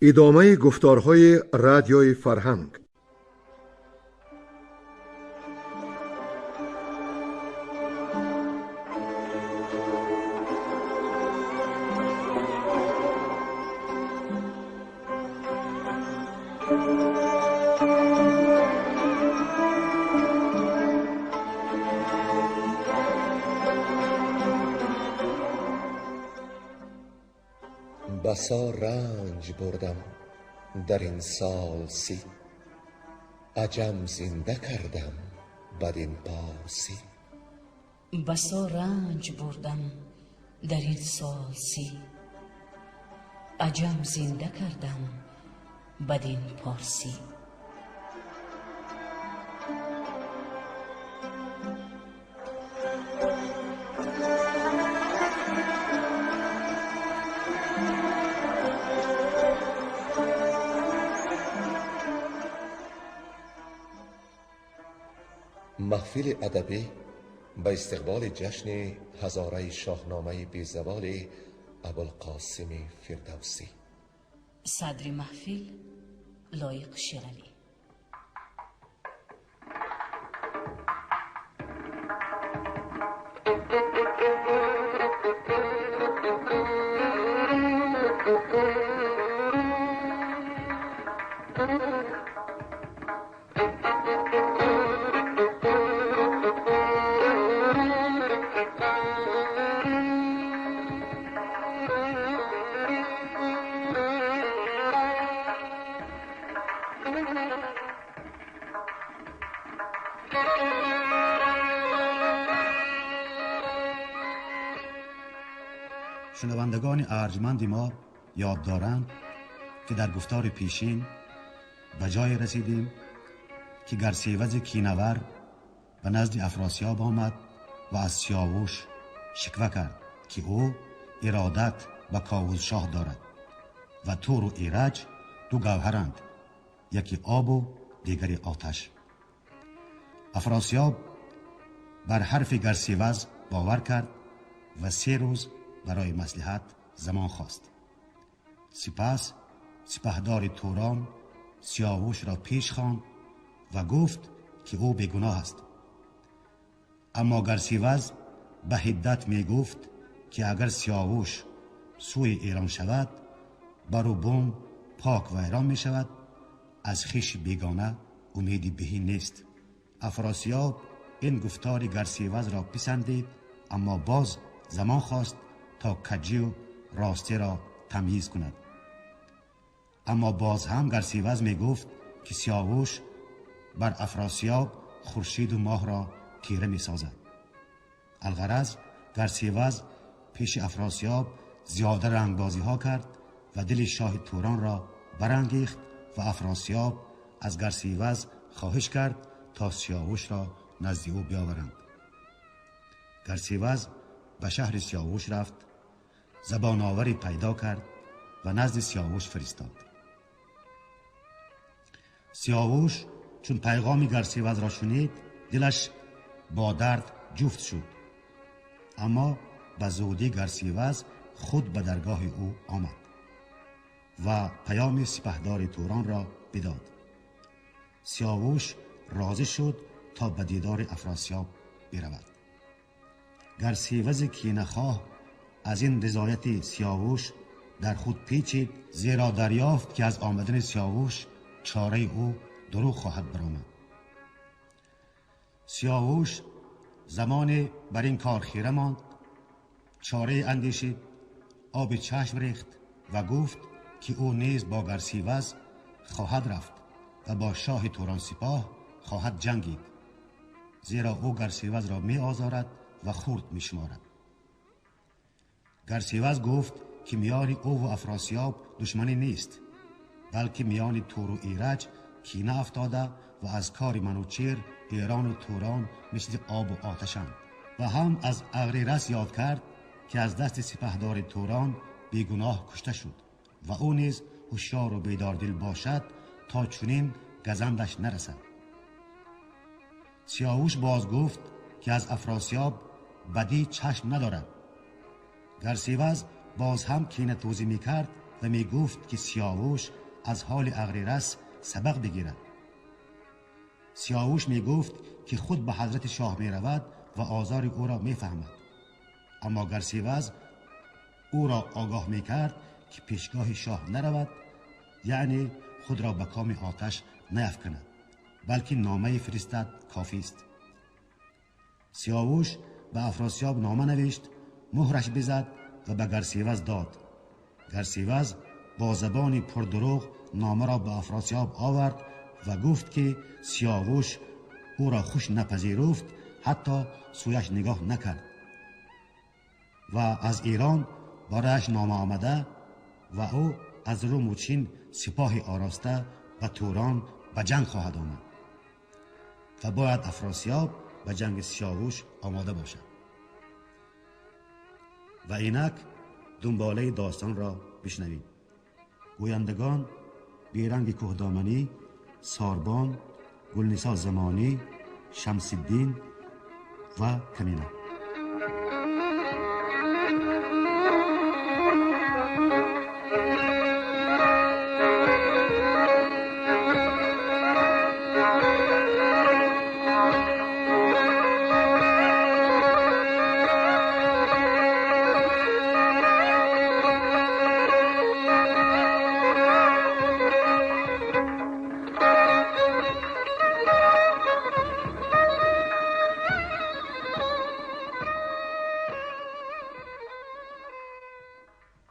ادامه گفتارهای رادیوی فرهنگ. بسا رنج بردم در این سال سی، عجم زنده کردم بدین پارسی. بسا رنج بردم در این سال سی، عجم زنده کردم بدین پارسی. محفل ادبی به استقبال جشن هزاره شاهنامه بیزوال ابوالقاسم فردوسی. صدر محفل لایق شیرالی. شنوندگان ارجمند ما یاد دارند که در گفتار پیشین به جای رسیدیم که گرسیوز کینور به نزد افراسیاب آمد و از سیاوش شکوه کرد که او ارادت به کاووس شاه دارد و تور و ایرج دو گوهرند، یکی آب و دیگری آتش. افراسیاب بر حرف گرسیوز باور کرد و 3 روز برای مصلحت زمان خواست. سپس سپهدار توران سیاوش را پیش خواند و گفت که او بیگناه است. اما گرسیوز به حدت می گفت که اگر سیاوش سوی ایران شود بر او بوم پاک و ایران می شود، از خویش بیگانه امیدی بهی نیست. افراسیاب این گفتار گرسیوز را پسندید، اما باز زمان خواست تا کجی و راستی را تمیز کند. اما باز هم گرسیوز می گفت که سیاوش بر افراسیاب خورشید و ماه را تیره می سازد. الغرض گرسیوز پیش افراسیاب زیاده رنگبازی ها کرد و دل شاه توران را برانگیخت و افراسیاب از گرسیوز خواهش کرد تا سیاوش را نزد او بیاورند. گرسیوز به شهر سیاوش رفت، زبان آوری پیدا کرد و نزد سیاوش فرستاد. سیاوش چون پیغام گرسیوز را شنید دلش با درد جفت شد، اما به زودی گرسیوز خود به درگاه او آمد و پیام سپهدار توران را بداد. سیاوش راضی شد تا به دیدار افراسیاب برود. گرسیوز کینه‌خواه از این رضایت سیاوش در خود پیچید، زیرا دریافت که از آمدن سیاوش چاره او دروغ خواهد برآمد. سیاوش زمان بر این کار خیره ماند، چاره اندیشید، آب چشم ریخت و گفت که او نیز با گرسیوز خواهد رفت و با شاه توران سپاه خواهد جنگید، زیرا او گرسیوز را می آزارد و خرد می شمارد. گرسیوز گفت که میان او و افراسیاب دشمنی نیست، بلکه میان تور و ایرج کینه افتاده و از کار منوچهر ایران و توران مثل آب و آتشند. و هم از اغریرث یاد کرد که از دست سپهدار توران بیگناه کشته شد و او نیز هوشیار و بیداردل باشد تا چنین گزندش نرسد. سیاوش باز گفت که از افراسیاب بدی چشم ندارد. گرسیوز باز هم کینه توزی می کرد و می گفت که سیاوش از حال اغریرث سبق بگیرد. سیاوش می گفت که خود به حضرت شاه می رود و آزار او را می فهمد. اما گرسیوز او را آگاه می کرد که پیشگاه شاه نرود، یعنی خود را به کام آتش نیفکند، بلکه نامه فرستد کافی است. سیاوش به افراسیاب نامه نوشت، مهرش بزد و به گرسیوز داد. گرسیوز با زبانی پردروغ نامه را به افراسیاب آورد و گفت که سیاوش او را خوش نپذیرفت، حتی سویش نگاه نکرد و از ایران برایش نامه آمده و او از روم و چین سپاهی آراسته به توران به جنگ خواهد آمد و باید افراسیاب به جنگ سیاوش آماده باشد. و اینک دنباله داستان را بشنوید. گویندگان بیرنگ کوهدامنی، ساربان، گلنسا زمانی، شمس الدین و کمینه.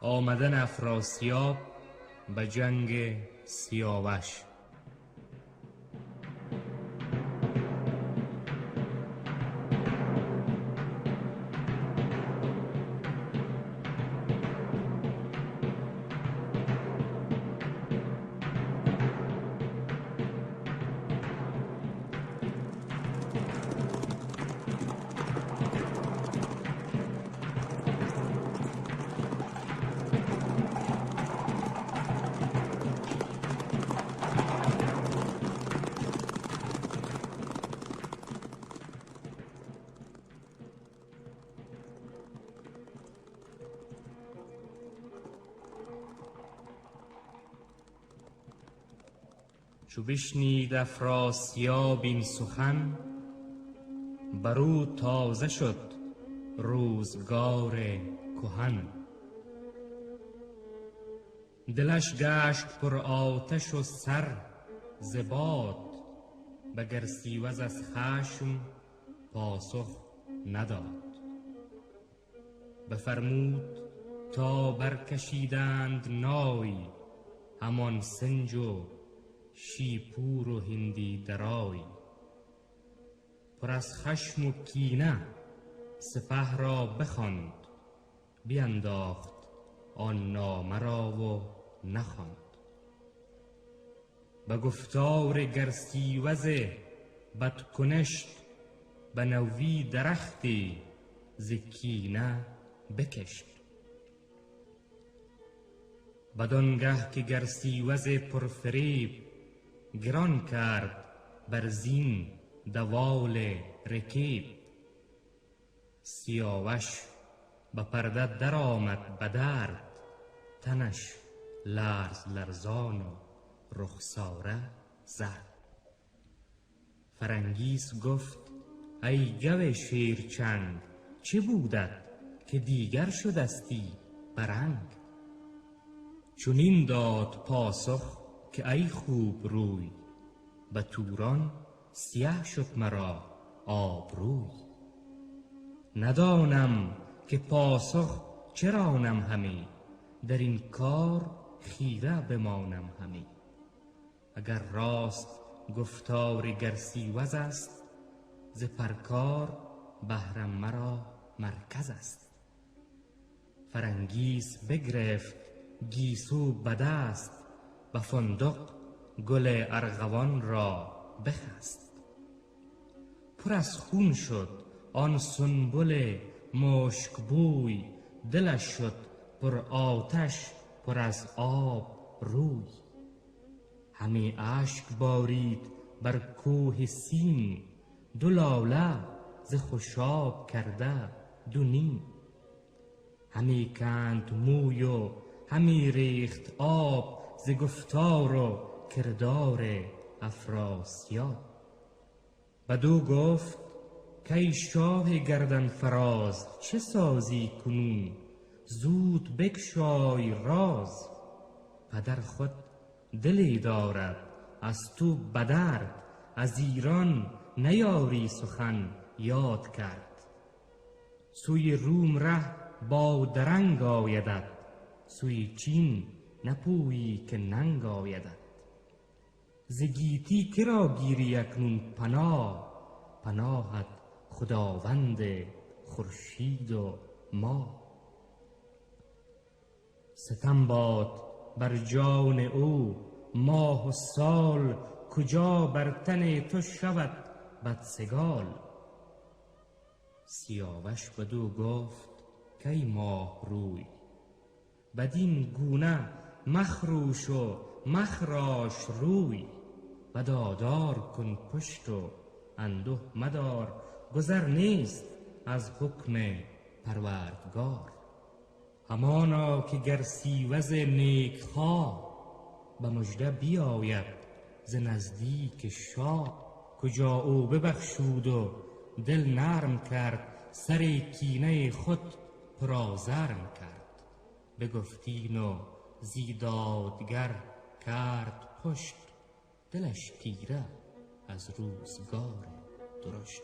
آمدن افراسیاب به جنگ سیاوش. چو بشنید افراسیاب این سخن، برو تازه شد روزگار کهن. دلش گشت پر آتش و سر ز باد، به گرسیوز از خشم پاسخ نداد. بفرمود تا برکشیدند نای، همان سنج و شیپور و هندی درای. پر از خشم و کینه سپه را بخواند، بینداخت آن نامه را و نخواند. به گفتار گرسیوز بدکنشت، به نوی درختی ز کینه بکشت. بدانگه که گرسیوز پرفریب، گران کرد بر زین دوال رکیب. سیاوش به پرده در آمد به درد، تنش لرز لرزان و رخساره زرد. فرنگیس گفت ای گو شیرچنگ، چه بودت که دیگر شدستی برنگ؟ چنین داد پاسخ که ای خوب روی، به توران سیه شد مرا آبروی. ندانم که پاسخ چرانم همی، در این کار خیره بمانم همی. اگر راست گفتار گرسیوز است، ز پرکار بهرم مرا مرکز است. فرنگیس بگرفت گیسو به دست، به فندق گل ارغوان را بخست. پر از خون شد آن سنبل مشک بوی، دلش شد پر آتش پر از آب روی. همی اشک بارید بر کوه سین، دو لاله ز خوشاب کرده دو نیم. همی کند موی و همی ریخت آب ز گفتار و کردار افراسیاب. بدو گفت کای شاه گردن فراز، چه سازی کنون زود بگشای راز. پدر خود دلی دارد از تو بدرد، از ایران نیاری سخن یاد کرد. سوی روم ره با درنگ آیدد، سوی چین نپویی که ننگ آیدد. ز گیتی کرا گیری اکنون پناه، پناهت خداوند خورشید و ماه. ستم باد بر جان او ماه و سال، کجا بر تن تو شود بدسگال. سیاوش بدو گفت کای ماه روی، بدین گونه مخروش و مخراش روی. بدادار کن پشت و انده مدار، گذر نیست از حکم پروردگار. همانا که گر سیوز نیک خواه، به مژده بیاید ز نزدیک شاه. کجا او ببخشود و دل نرم کرد، سر کینه خود پرآزرم کرد. بگفتین و زی دادگر کرد پشت، دلش تیره از روزگار درشت.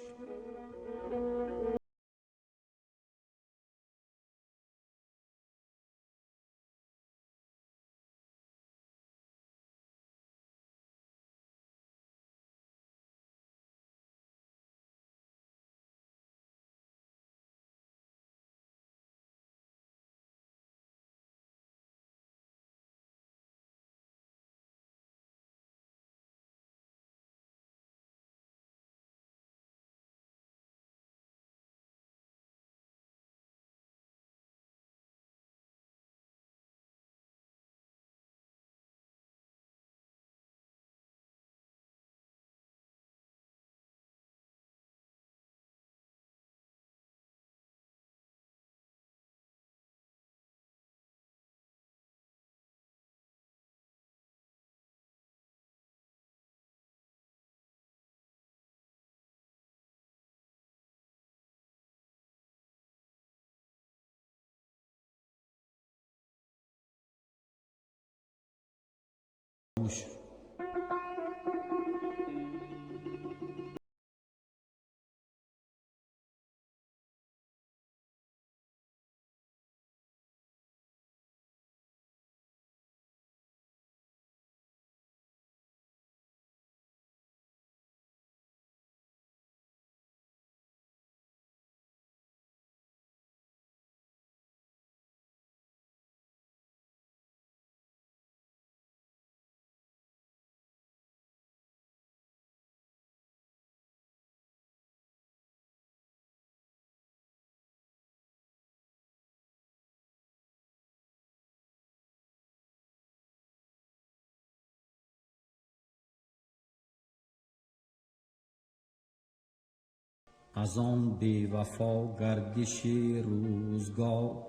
از آن بی وفا گردش روزگار،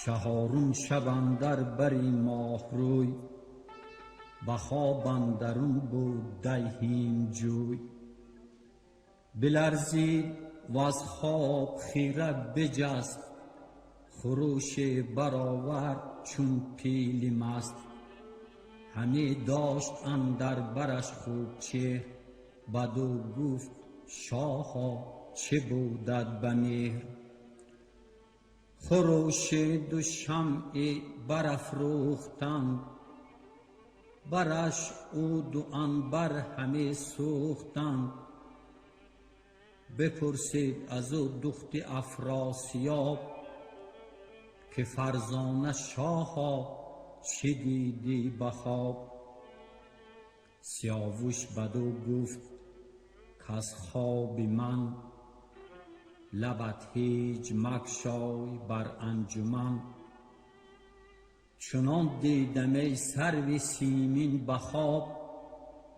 چهارم شب اندر بری ماه روی. به خواب اندرون بود دیهیم جوی، بلرزید و از خواب خیره بجست. خروش برآورد چون پیل مست، همی داشت اندر برش خوب چهر. بدو گفت شاها چه بودت به مهر. خروش دو شمع برافروختند، برش عود و عنبر همه سوختند. بپرسید از او دخت افراسیاب، که فرزانه شاها چه دیدی به خواب. سیاوش بدو گفت کز خواب من، لبت هیچ مگشای بر انجمن. چنان دیدم ای سرو سیمین به خواب،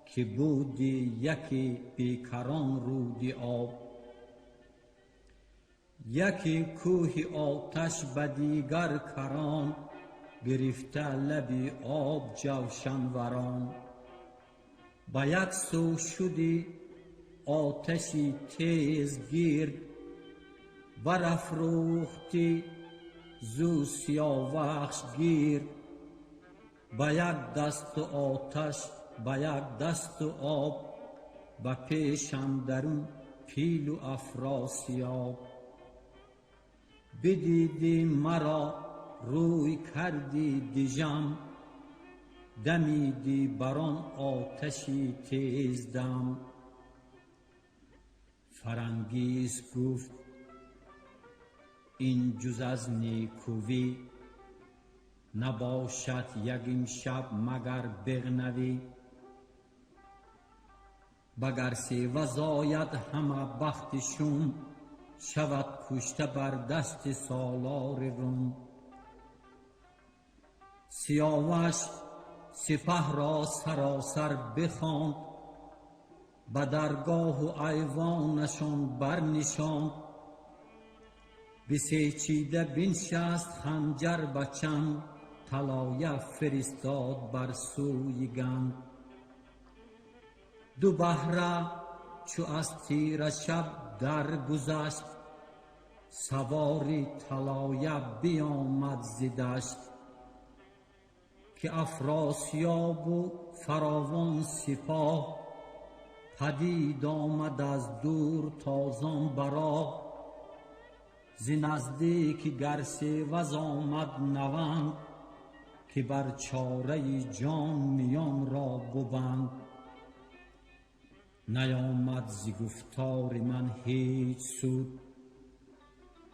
که بودی یکی بیکران رودی آب. یکی کوه آتش به دیگر کران، گرفته لبی آب جوشن وران. با یک سو شدی آتشی تیز گرد، برافروختی زو سیاوخش گیر. با یک دست آتش با یک دست آب، با پیشم درون پیل و افراسیاب. بدیدی مرا روی کردی دژم، دمیدی بران آتشی تیز دم. فرنگیس گفت این جز از نیکویی، نباشد یک امشب مگر بغنوی. بگر سیوز آید همه بختشون، شود کشته بر دست سالار روم. سیاوش سپه را سراسر بخواند، به درگاه و ایوانشان برنشاند. بسیچیده بنشست خنجر به چنگ، طلایه فرستاد بر سوی گنگ. دو بهره چو از تیره شب درگذشت، سواری طلایه بیامد ز دشت. که افراسیاب و فراوان سپاه، پدید آمد از دور تازان براه. ز نزدیک گرسیوز آمد نوند، که بر چاره جان میان را ببند. نیامد ز گفتار من هیچ سود،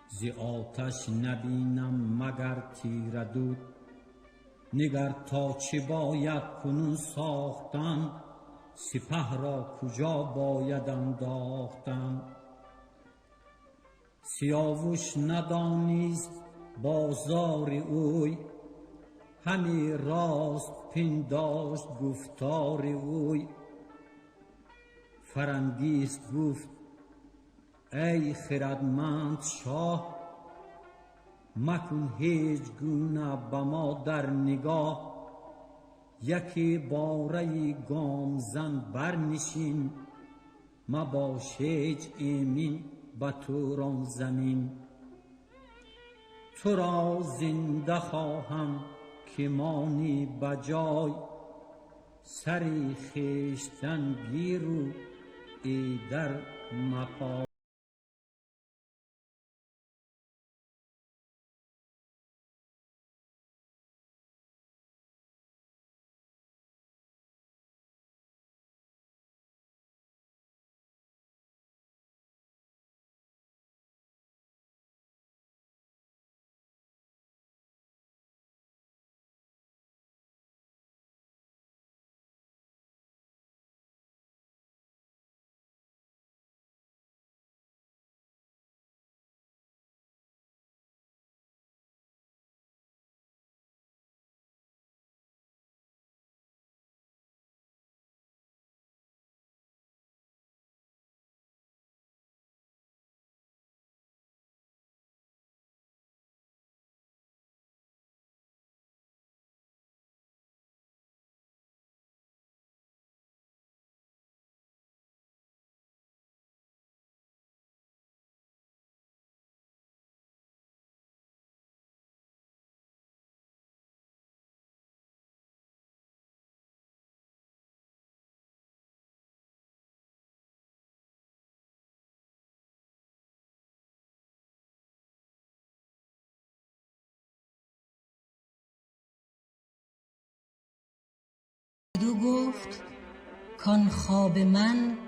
ز آتش نبینم مگر تیره دود. نگر تا چه باید کنون ساختن، سپه را کجا باید انداختن. سیاوش ندانست بازار اوی، همی راست پنداشت گفتار اوی. فرنگیس گفت ای خردمند شاه، مکن هیچ گونه به ما در نگاه. یکی باره گام زن برنشین، مباش هیچ ایمن به توران زمین. تو را زنده خواهم که مانی بجای، سری خویشتن گیر و ایدر مپای. دو گفت کان خواب من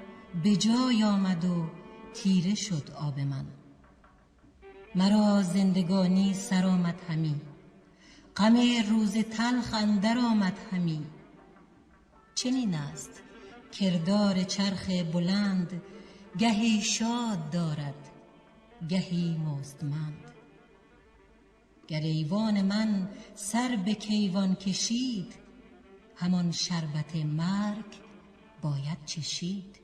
به جای آمد و تیره شد آب من. مرا زندگانی سر آمد همی، غم روز تلخ اندر آمد همی. چنین است کردار چرخ بلند، گهی شاد دارد گهی مستمند. گر ایوان من سر به کیوان کشید، همان شربت مرگ باید چشید.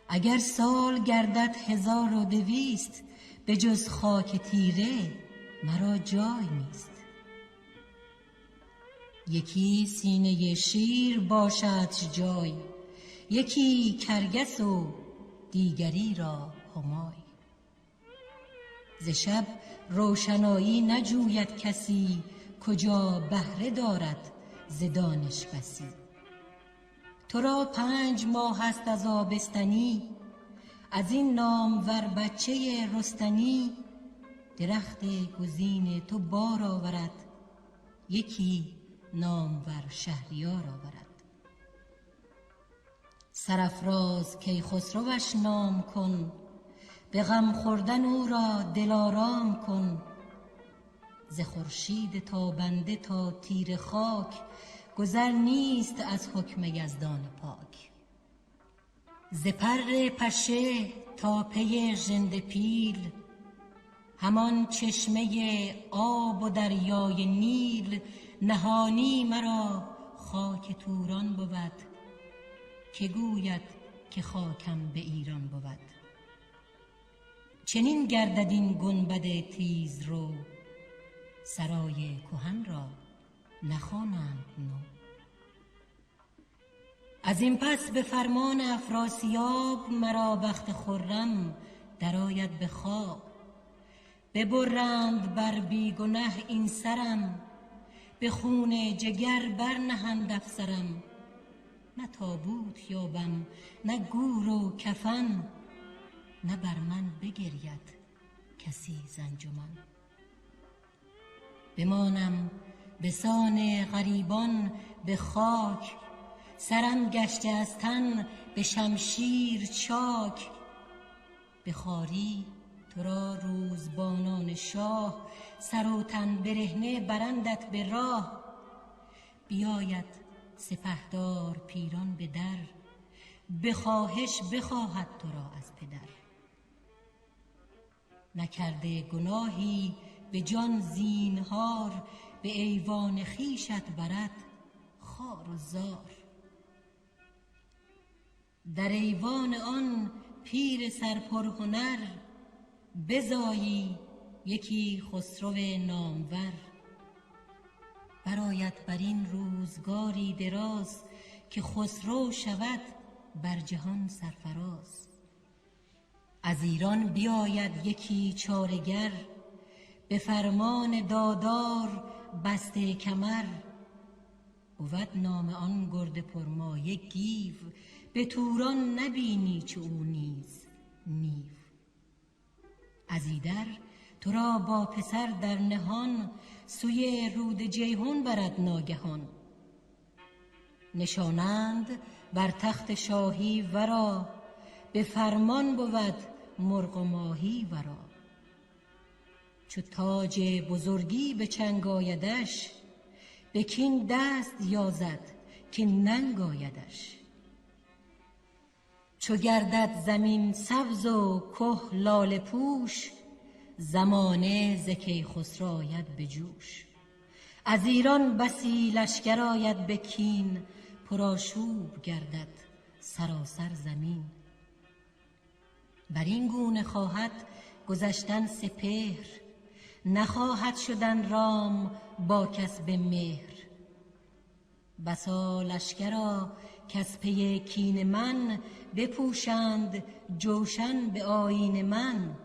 اگر سال گردد 1200، به جز خاک تیره مرا جای نیست. یکی سینه شیر باشدش جای، یکی کرگس و دیگری را همای. ز شب روشنایی نجوید کسی، کجا بهره دارد ز دانش بسی. تو را 5 ماه است از آبستنی، از این نامور بچه رستنی. درخت گزین تو بار آورد، یکی نامور شهریار آورد. سرافراز کیخسروش نام کن، به غم خوردن او را دلارام کن. ز خورشید تابنده تا تیره خاک، گذر نیست از حکم یزدان پاک. ز پر پشه تا پی ژنده پیل، همان چشمه آب و دریای نیل. نهانی مرا خاک توران بود، که گوید که خاکم به ایران بود. چنین گردد این گنبد تیز رو، سرای کهن را نخوانند نو. از این پس به فرمان افراسیاب، مرا بخت خرم درآید به خواب. ببرند بر بی گنه این سرم، به خون جگر برنهند افسرم. نه تابوت یابم نه گور و کفن، نه بر من بگرید کسی ز انجمن. بمانم به سان غریبان به خاک، سرم گشته از تن به شمشیر چاک. به خواری تو را روزبانان شاه، سر و تن برهنه برندت به راه. بیاید سپهدار پیران به در، به خواهش بخواهد تو را از پدر. نکرده گناهی به جان زینهار، به ایوان خویشت برد خوار و زار. در ایوان آن پیر سرپرهنر، بزایی یکی خسرو نامور. برآید بر این روزگاری دراز، که خسرو شود بر جهان سرفراز. از ایران بیاید یکی چاره‌گر، به فرمان دادار بسته کمر. بود نام آن گرد پرمایه گیو، به توران نبینی چو او نیز نیو. از ایدر تو را با پسر در نهان، سوی رود جیحون برد ناگهان. نشانند بر تخت شاهی ورا، به فرمان بود مرغ و ماهی ورا. چو تاج بزرگی به چنگ آیدش، به کین دست یازد که ننگ آیدش. چو گردد زمین سبز و که لاله پوش، زمانه ز کیخسرو آید به جوش. از ایران بسی لشکر آید به کین، پرآشوب گردد سراسر زمین. بر این گونه خواهد گذشتن سپهر، نخواهد شدن رام با کس به مهر. بسا لشکرا کز پی کین من، بپوشند جوشن به آیین من.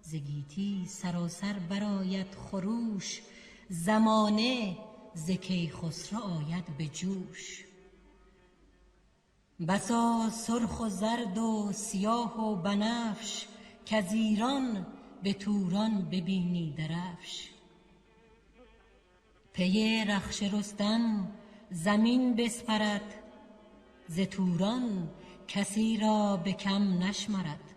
ز گیتی سراسر برآید خروش، زمانه ز کیخسرو آید به جوش. بسا سرخ و زرد و سیاه و بنفش، کز ایران به توران ببینی درفش. پی رخش رستم زمین بسپرد، ز توران کسی را به کم نشمرد.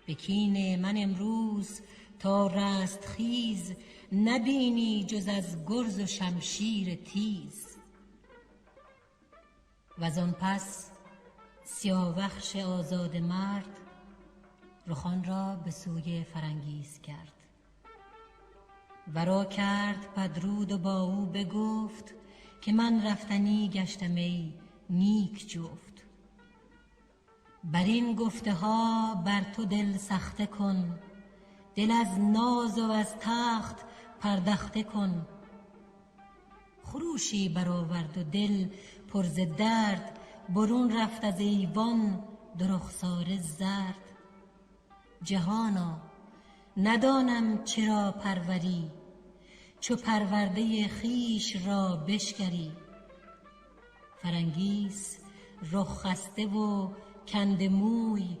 به کین من امروز تا رستخیز، نبینی جز از گرز و شمشیر تیز. وزان پس سیاوخش آزاده مرد، رخان را به سوی فرنگیس کرد. ورا کرد پدرود و با او بگفت، که من رفتنی گشتم ای نیک جفت. بر این گفته ها بر تو دل سخته کن، دل از ناز و از تخت پردخته کن. خروشی برآورد و دل پر ز درد، برون رفت از ایوان دو رخساره زرد. جهانا ندانم چرا پروری، چو پرورده خویش را بشکری. فرنگیس رخ خسته و کنده موی،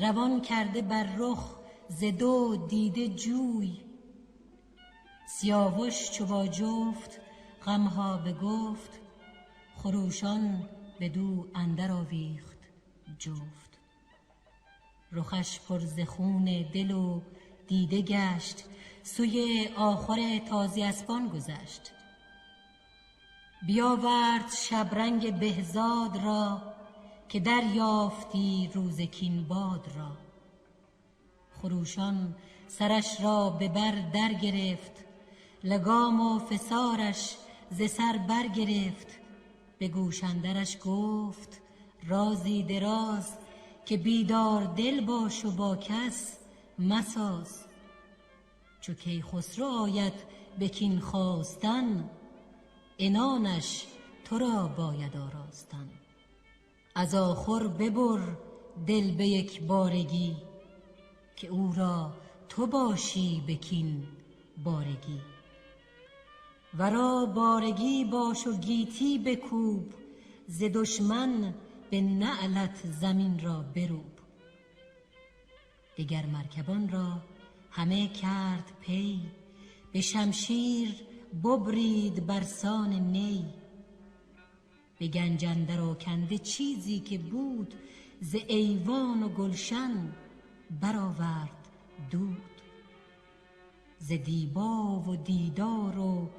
روان کرده بر رخ ز دو دیده جوی. سیاوش چو با جفت غمها بگفت، خروشان بدو اندر آویخت جفت. رخش پر ز خون دل و دیده گشت، سوی آخور تازی اسپان گذشت. بیاورد شبرنگ بهزاد را، که دریافتی روز کین باد را. خروشان سرش را به بر در گرفت، لگام و فسارش ز سر بر گرفت. به گوش اندرش گفت رازی دراز، که بیدار دل باش و با کس مساز. چو کیخسرو آید به کین خواستن، عنانش تو را باید آراستن. از آخور ببر دل به یک بارگی، که او را تو باشی به کین بارگی. ورا بارگی باش و گیتی بکوب، ز دشمن به نعلت زمین را بروب. دگر مرکبان را همه کرد پی، به شمشیر ببرید برسان نی. به گنج اندر آکنده چیزی که بود، ز ایوان و گلشن برآورد دود. ز دیبا و دیدار و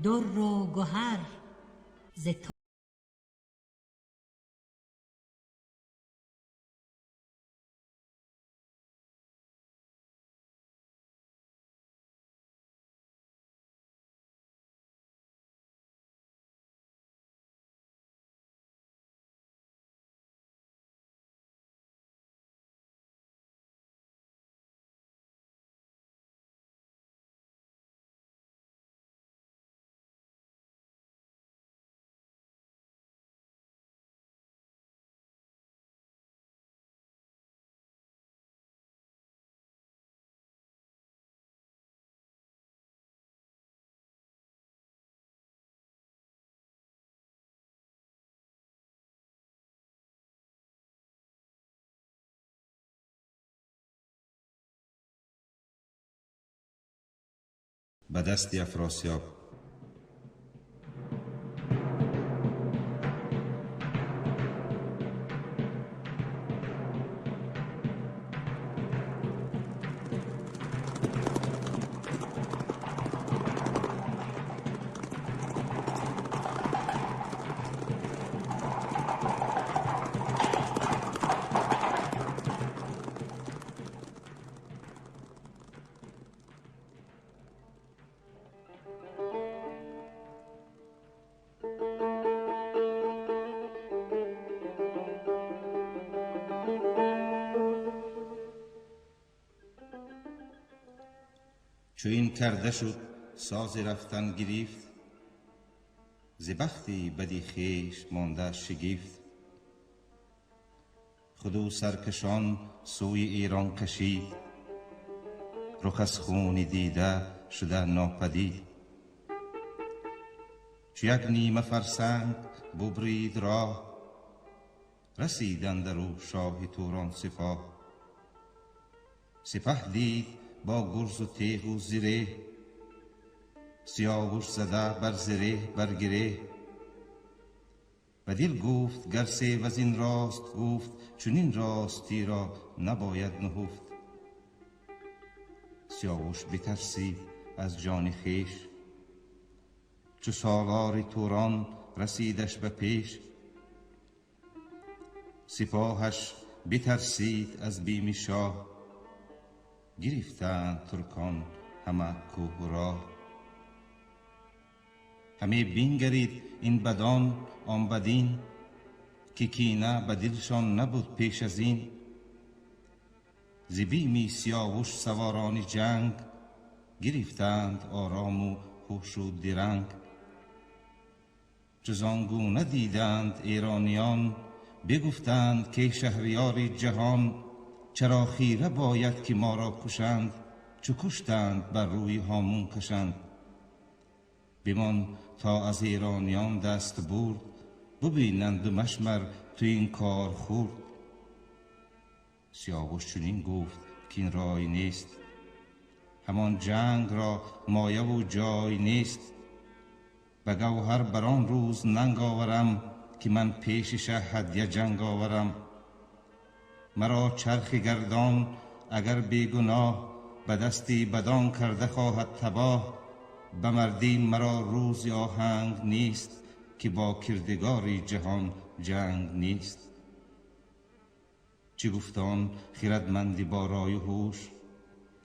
در و گهر، ز به دست افراسیاب. چو این کرده شد ساز رفتن گرفت، ز بختی بدی خویش مانده شگفت. خود سرکشان سوی ایران کشید، رخ از خون دیده شده ناپدید. چو یک نیمه فرسنگ ببرید راه، رسید اندرو شاه توران سپاه. سپه دید با گرز و تیغ و زره، سیاوش زده بر زره بر گره. و دل گفت گر سیوز این راست گفت، چنین راستی را نباید نهفت. سیاوش بترسید از جان خویش، چو سالار توران رسیدش به پیش. سپاهش بترسید از بیم شاه، گرفتند ترکان همه کوه و راه. همه بینگرید این بدان آن بدین، که کینه به دلشان نبود پیش از این. ز بیم سیاوش سواران جنگ، گرفتند آرام و هوش و درنگ. جز آنگونه دیدند ایرانیان، بگفتند که شهریار جهان، چرا خیره باید که ما را کشند، چو کشتند بر روی هامون کشند. بمان تا از ایرانیان دست برد، ببینند و مشمر تو این کار خورد. سیاوش چنین گفت که این رای نیست، همان جنگ را مایه و جای نیست. به گوهر بران روز ننگ آورم، که من پیش شه هدیه جنگ آورم. مرا چرخ گردان اگر بیگناه، به دستی بدان کرده خواهد تباه. به مردی مرا روز آهنگ نیست، که با کردگاری جهان جنگ نیست. چه گفتان خردمندی با رای و هوش،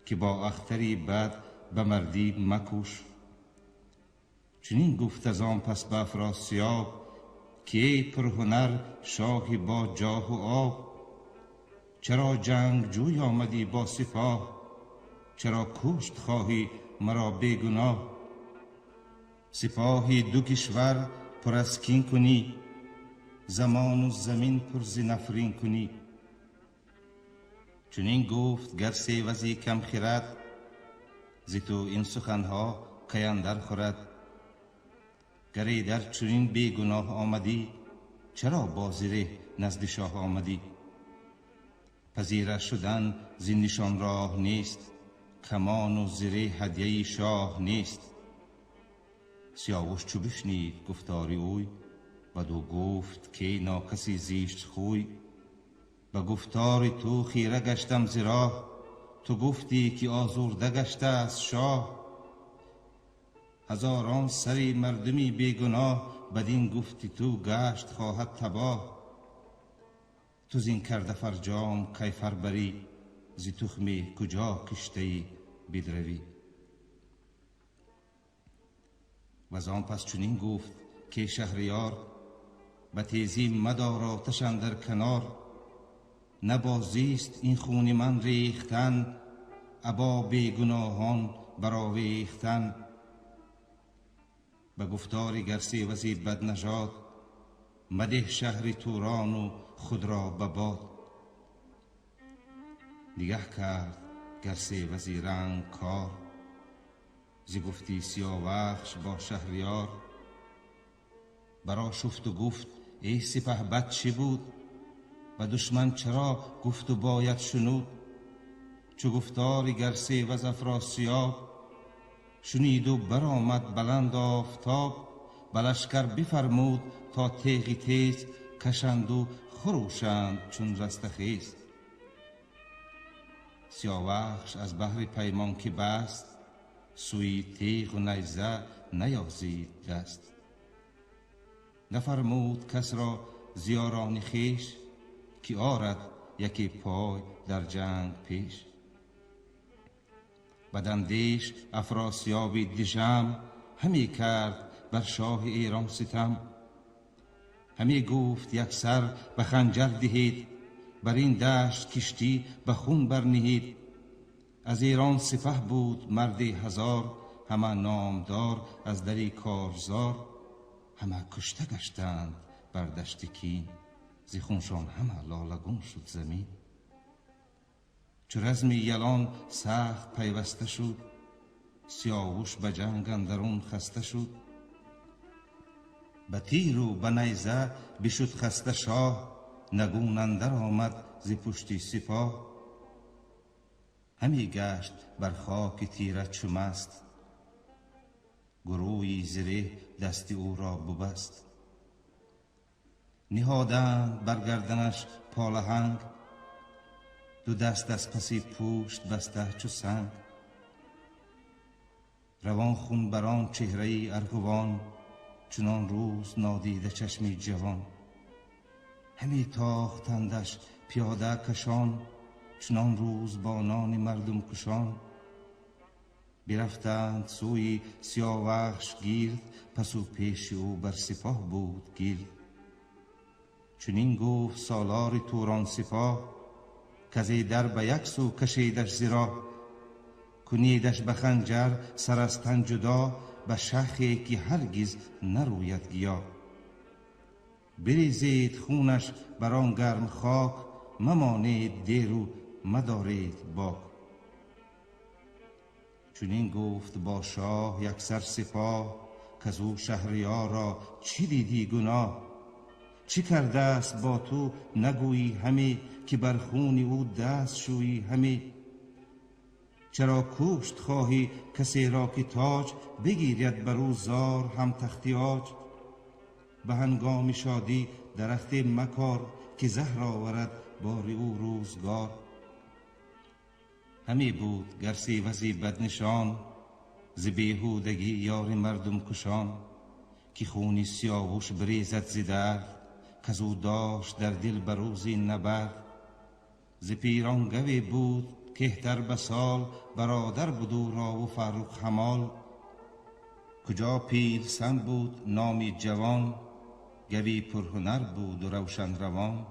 که با اختری بد به مردی مکوش. چنین گفت از آن پس به افراسیاب، که ای پرهنر شاهی با جاه و آب. چرا جنگ جوی آمدی با سپاه، چرا کشت خواهی مرا بیگناه. سپاهی دو کشور پر از کین کنی، زمان و زمین پر ز نفرین کنی. چنین گفت گر سیوزی کم خرد، ز تو این سخنها کی اندر خورد. گر در چنین بیگناه آمدی، چرا با زره نزد شاه آمدی. پذیره شدن ز نشان راه نیست، کمان و زره هدیه شاه نیست. سیاوش چو بشنید گفتار اوی، بدو گفت که ناکسی زیشت خوی. به گفتار تو خیره گشتم ز راه، تو گفتی که آزرده گشته از شاه. هزاران سری مردمی بیگناه، بدین گفتی تو گشت خواهد تباه. تو زین کرده فرجام کی فربری، ز تخمی کجا کشته بدروی. و از آن پس چنین گفت که شهریار، به تیزی مدار آتش اندر کنار. نبازیست این خون من ریختن، ابا بیگناهان برآویختن. به گفتار گر سیوزی بد نژاد، مده شهر توران و خود را به باد. نگه کرد گر سیوزی رنگ کار، ز گفتی سیاوخش با شهریار. برا شفت و گفت ای سپهبد چه بود، و دشمن چرا گفت و باید شنود. چو گفتار گر سیوز افراسیاب، شنید و برآمد بلند آفتاب. به لشکر بفرمود تا تیغی تیز، کشند و خروشند چون رستخیز. سیاوخش از بهر پیمان که بست، سوی تیغ و نیزه نیازید دست. نفرمود کس را ز یاران خویش، که آرد یکی پای در جنگ پیش. بداندیش افراسیاب دژم، همی کرد بر شاه ایران ستم. همی گفت یکسر به خنجر دهید، بر این دشت کشتی به خون برنهید. از ایران سپه بود مردی هزار، همه نامدار از دری کارزار. همه کشته گشتند بر دشت کین، ز خونشان همه لالگون شد زمین. چو رزم یلان سخت پیوسته شد، سیاوش به جنگ اندرون خسته شد. به تیر و به نیزه بشد خسته شاه، نگون اندر آمد ز پشت سپاه. همی گشت بر خاک تیرت چو مست، گروهی زره دست او را ببست. نهادند بر گردنش پالهنگ، دو دست از پسی پوشت بسته چو سنگ. روان خون بران چهره ارغوان، چنان روز نادیده چشمی جوان. همی تاختندش پیاده کشان، چنان روز با نان مردم کشان. برفتند سوی سیاوخش گرد، پس و پیش او بر سپاه بود گرد. چنین گفت سالار توران سپاه، کزی در به یک سو کشیدش ز راه. کنیدش به خنجر سر از تن جدا، به شاخی که هرگز نروید گیا. بریزید خونش بر آن گرم خاک، ممانید دیر و مدارید باک. چنین گفت با شاه یکسر سپاه، کز او شهریار را چی دیدی گناه؟ چی کرده است با تو نگویی همی، که بر خون او دست شویی همی؟ چرا کشت خواهی کسی را که تاج، بگیرد بر او زار هم تختیاج؟ به هنگام شادی درخت مکار، که زهر آورد بار او روزگار. همی بود گر سیوزی بدنشان، ز بیهودگی یار مردم کشان. که خونی سیاوش بریزد ز درد، کز او داشت در دل بروزی نبرد. ز پیران گوی بود کهتر به سال، برادر بود او را و فرخ همال. کجا پیلسن بود نامی جوان، گوی پرهنر بود و روشن روان.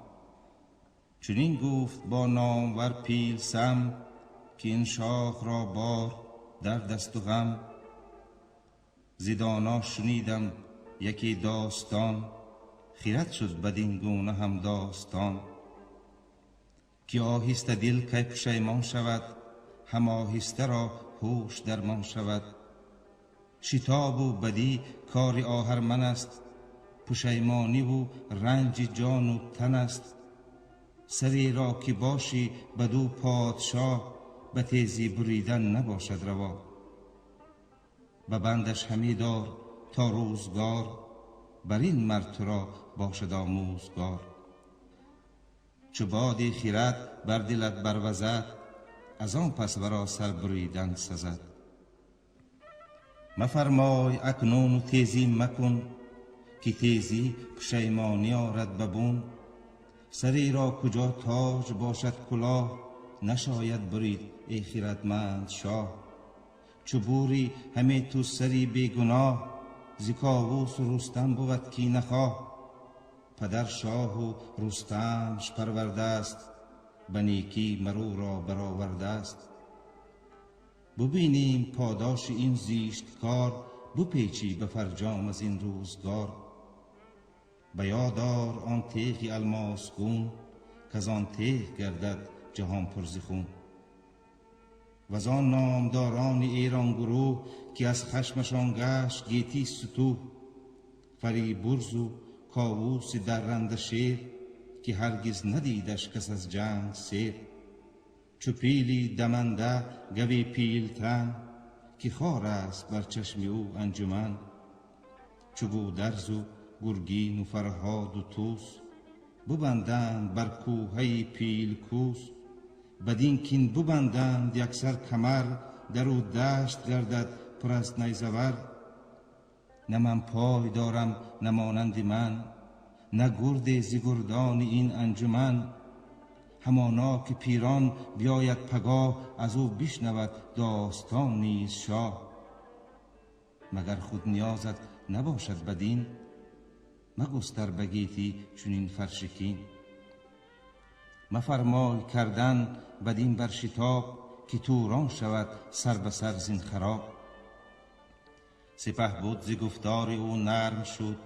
چنین گفت با نامور پیلسن، که این شاخ را بار درد است و غم. ز دانا شنیدم یکی داستان، خیرت شد بدین گونه هم داستان. که آهسته دل کی پشیمان شود، هم آهسته را هوش درمان شود. شتاب و بدی کار آهرمن است، پشیمانی و رنج جان و تن است. سری را که باشی بدو پادشاه، به تیزی بریدن نباشد روا. به بندش همی دار تا روزگار، بر این مرد تو را باشد آموزگار. چو بادی خیرت بر دلت بروزد، از آن پس ورا سر بریدن سزد. مفرمای اکنون و تیزی مکن، که تیزی پشیمانی آرد ببون. سری را کجا تاج باشد کلاه، نشاید برید ای خردمند شاه. چو بوری همی تو سری بیگناه، ز کاووس و رستم بود کینه خواه. پدر شاه و رستمش پرورده است، به نیکی مرو را برآورده است. ببینیم پاداش این زیشت کار، بپیچی به فرجام از این روزگار. به یاد آر آن تیغ الماس گون، کز آن تیغ گردد جهان پر ز خون. وز آن نامداران ایران گروه، که از خشمشان گشت گیتی ستوه. فریبرز و کاووس درنده شیر، که هرگز ندیدش کس از جنگ سیر. چو پیلی دمنده گوی پیلتن، که خار است بر چشم او انجمن. چو گودرز و گرگین و فرهاد و طوس، ببندند بر کوهه پیل کوس. بدین کین ببندند یکسر کمر، در او دشت گردد پر از نیزور. نه من پای دارم نه مانند من، نه گرد ز گردان این انجمن. همانا که پیران بیاید پگاه، از او بشنود داستان نیز شاه. مگر خود نیازت نباشد بدین، مگستر به گیتی چنین فرشکین. مفرمای کردن بدین بر شتاب، که توران شود سر به سر زین خراب. سپهبد ز گفتار او نرم شد،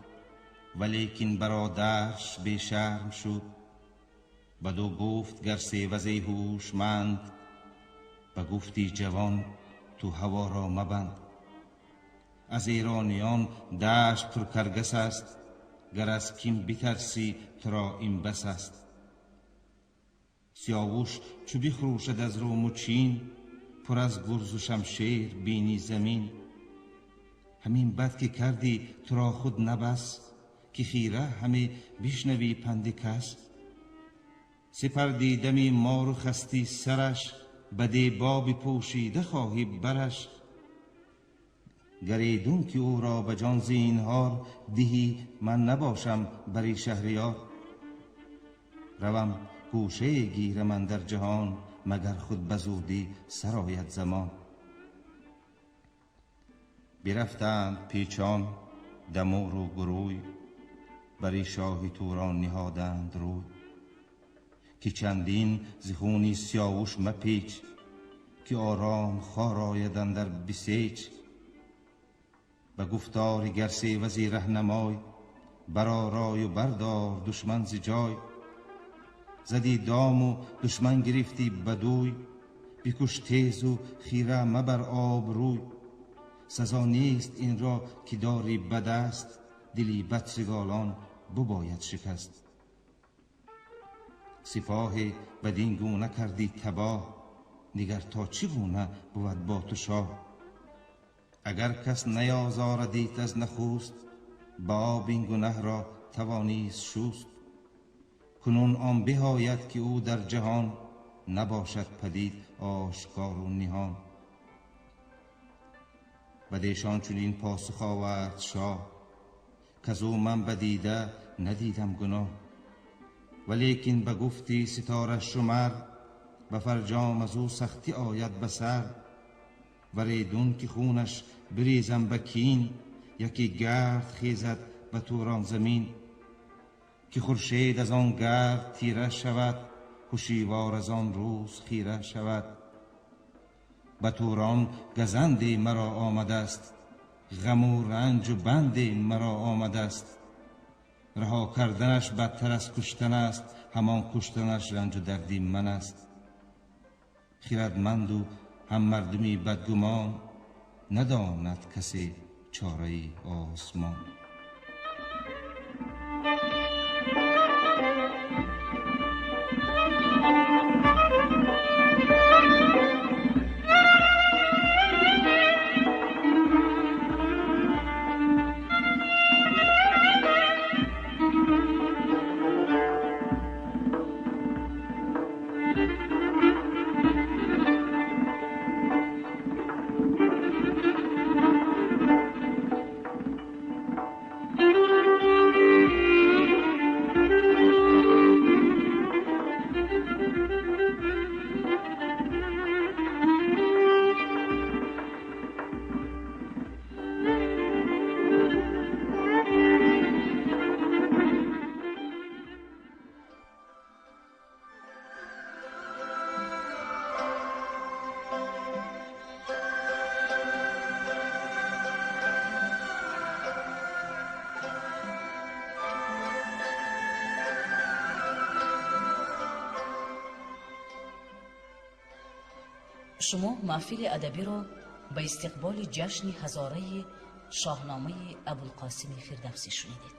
ولیکن برادرش بی شرم شد. بدو گفت گر سیوزی هوشمند، به گفتی جوان تو هوا را مبند. از ایرانیان دشت پر کرگس است، گر از کین بترسی تو را این بس است. سیاوش چو بخروشد از روم و چین، پر از گرز و شمشیر بینی زمین. همین بد که کردی تو را خود نبس، که خیره همی بشنوی پند کس. سپر دیدمی مار و خستی سرش، به دیبا بپوشیده خواهی برش. گریدون که او را به جان زینهار، دهی من نباشم بری شهریار. روم گوشه گیرم من در جهان، مگر خود بزودی سرآید زمان. برفتند پیچان دمور و گروی، بری شاه توران نهادند روی. که چندین ز خون سیاوش مپیچ، که آرام خوار آید اندر بسیچ. به گفتار گر سیوزی رهنمای، برآرای و بردار دشمن ز جای. زدی دام و دشمن گرفتی بدوی، بکش تیز و خیره مبر آب روی. سزا نیست این را که داری بدست، دلی بدسگالان بباید شکست. سپاه بدین گونه کردی تباه، دیگر تا چگونه بود با تو شاه. اگر کس نیازاردیت از نخست، با آب این گنه را توانیست شست. کنون آن بهاید که او در جهان، نباشد پدید آشکار و نهان. بدیشان چنین پاسخ آورد شاه، کز او من بدیده ندیدم گناه. ولیکن بگفتی ستاره شمر، به فرجام از او سختی آید به سر. وریدون که خونش بریزم به کین، یکی گرد خیزد به توران زمین. که خورشید از آن گرد تیره شود، هوشیوار از آن روز خیره شود. به توران گزندی مرا آمده است، غم و رنج و بندی مرا آمده است. رها کردنش بدتر از کشتن است، همان کشتنش رنج و دردی من است. خردمند و هم مردمی بدگمان، نداند کسی چاره آسمان. شما محفل ادبی را به استقبال جشن هزاره شاهنامه ابوالقاسم فردوسی شنیدید.